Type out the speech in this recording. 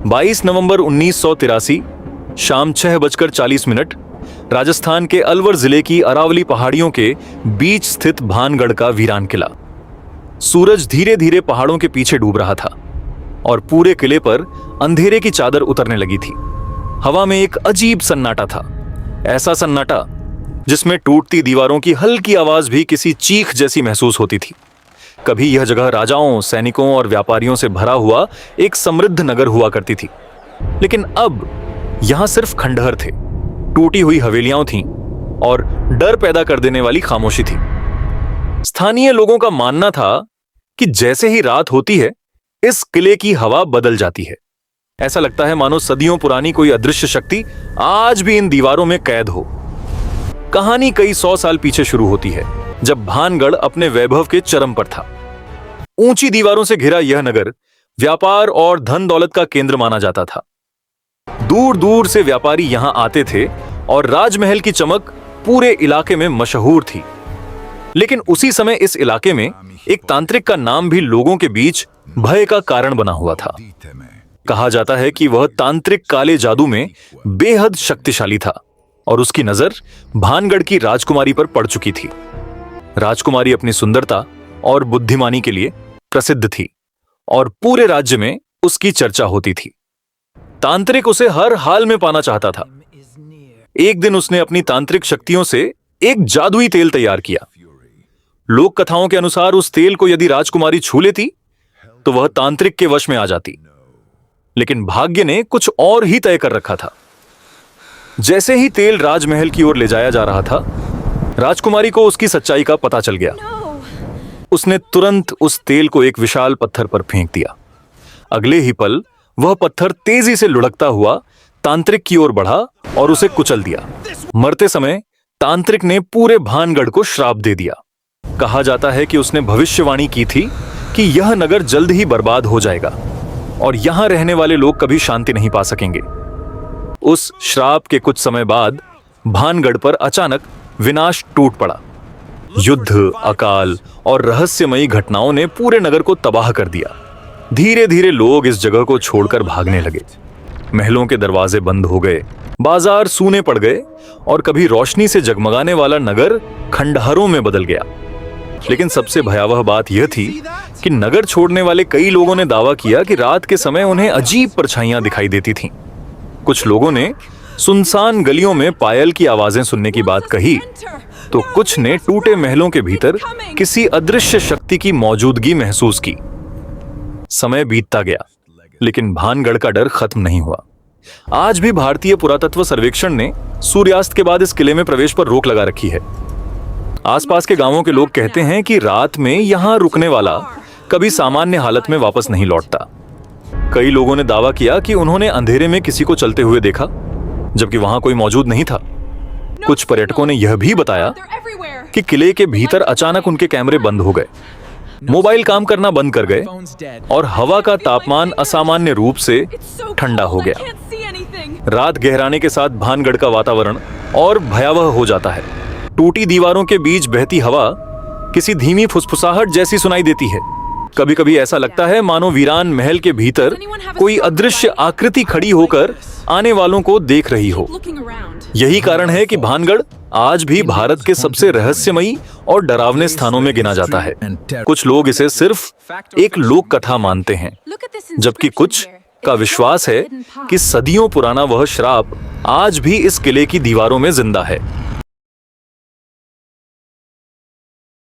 22 नवंबर 1983 शाम 6:40 राजस्थान के अलवर जिले की अरावली पहाड़ियों के बीच स्थित भानगढ़ का वीरान किला। सूरज धीरे धीरे पहाड़ों के पीछे डूब रहा था और पूरे किले पर अंधेरे की चादर उतरने लगी थी। हवा में एक अजीब सन्नाटा था, ऐसा सन्नाटा जिसमें टूटती दीवारों की हल्की आवाज भी किसी चीख जैसी महसूस होती थी। कभी यह जगह राजाओं, सैनिकों और व्यापारियों से भरा हुआ एक समृद्ध नगर हुआ करती थी, लेकिन अब यहां सिर्फ खंडहर थे, टूटी हुई हवेलियां थीं और डर पैदा कर देने वाली खामोशी थी। स्थानीय लोगों का मानना था कि जैसे ही रात होती है, इस किले की हवा बदल जाती है। ऐसा लगता है मानो सदियों पुरानी कोई अदृश्य शक्ति आज भी इन दीवारों में कैद हो। कहानी कई 100 साल पीछे शुरू होती है, जब भानगढ़ अपने वैभव के चरम पर था। ऊंची दीवारों से घिरा यह नगर व्यापार और धन दौलत का केंद्र माना जाता था। दूर दूर से व्यापारी यहां आते थे और राजमहल की चमक पूरे इलाके में मशहूर थी। लेकिन उसी समय इस इलाके में एक तांत्रिक का नाम भी लोगों के बीच भय का कारण बना हुआ था। कहा जाता है कि वह तांत्रिक काले जादू में बेहद शक्तिशाली था और उसकी नजर भानगढ़ की राजकुमारी पर पड़ चुकी थी। राजकुमारी अपनी सुंदरता और बुद्धिमानी के लिए प्रसिद्ध थी और पूरे राज्य में उसकी चर्चा होती थी। तांत्रिक उसे हर हाल में पाना चाहता था। एक दिन उसने अपनी तांत्रिक शक्तियों से एक जादुई तेल तैयार किया। लोक कथाओं के अनुसार उस तेल को यदि राजकुमारी छू लेती तो वह तांत्रिक के वश में आ जाती। लेकिन भाग्य ने कुछ और ही तय कर रखा था। जैसे ही तेल राजमहल की ओर ले जाया जा रहा था, राजकुमारी को उसकी सच्चाई का पता चल गया। उसने तुरंत उस तेल को एक विशाल पत्थर पर फेंक दिया। अगले ही पल वह पत्थर तेजी से लुढ़कता हुआ तांत्रिक की ओर बढ़ा और उसे कुचल दिया। मरते समय तांत्रिक ने पूरे भानगढ़ को श्राप दे दिया। कहा जाता है कि उसने भविष्यवाणी की थी कि यह नगर जल्द ही बर्बाद हो जाएगा और यहां रहने वाले लोग कभी शांति नहीं पा सकेंगे। उस श्राप के कुछ समय बाद भानगढ़ पर अचानक विनाश टूट पड़ा। युद्ध, अकाल और रहस्यमयी घटनाओं ने पूरे नगर को तबाह कर दिया। धीरे धीरे लोग इस जगह को छोड़कर भागने लगे। महलों के दरवाजे बंद हो गए, बाजार सूने पड़ गए और कभी रोशनी से जगमगाने वाला नगर खंडहरों में बदल गया। लेकिन सबसे भयावह बात यह थी कि नगर छोड़ने वाले कई लोगों ने दावा किया कि रात के समय उन्हें अजीब परछाइयां दिखाई देती थीं। कुछ लोगों ने सुनसान गलियों में पायल की आवाजें सुनने की बात कही, तो कुछ ने टूटे महलों के भीतर किसी अदृश्य शक्ति की मौजूदगी महसूस की। समय बीतता गया, लेकिन भानगढ़ का डर खत्म नहीं हुआ। आज भी भारतीय पुरातत्व सर्वेक्षण ने सूर्यास्त के बाद इस किले में प्रवेश पर रोक लगा रखी है। आसपास के गांवों के लोग कहते हैं कि रात में यहां रुकने वाला कभी सामान्य हालत में वापस नहीं लौटता। कई लोगों ने दावा किया कि उन्होंने अंधेरे में किसी को चलते हुए देखा, जबकि वहां कोई मौजूद नहीं था। कुछ पर्यटकों ने यह भी बताया कि किले के भीतर अचानक उनके कैमरे बंद हो गए, मोबाइल काम करना बंद कर गए और हवा का तापमान असामान्य रूप से ठंडा हो गया। रात गहराने के साथ भानगढ़ का वातावरण और भयावह हो जाता है। टूटी दीवारों के बीच बहती हवा किसी धीमी फुसफुसाहट जैसी सुनाई देती है। कभी कभी ऐसा लगता है मानो वीरान महल के भीतर कोई अदृश्य आकृति खड़ी होकर आने वालों को देख रही हो। यही कारण है कि भानगढ़ आज भी भारत के सबसे रहस्यमयी और डरावने स्थानों में गिना जाता है। कुछ लोग इसे सिर्फ एक लोक कथा मानते हैं, जबकि कुछ का विश्वास है कि सदियों पुराना वह श्राप आज भी इस किले की दीवारों में जिंदा है।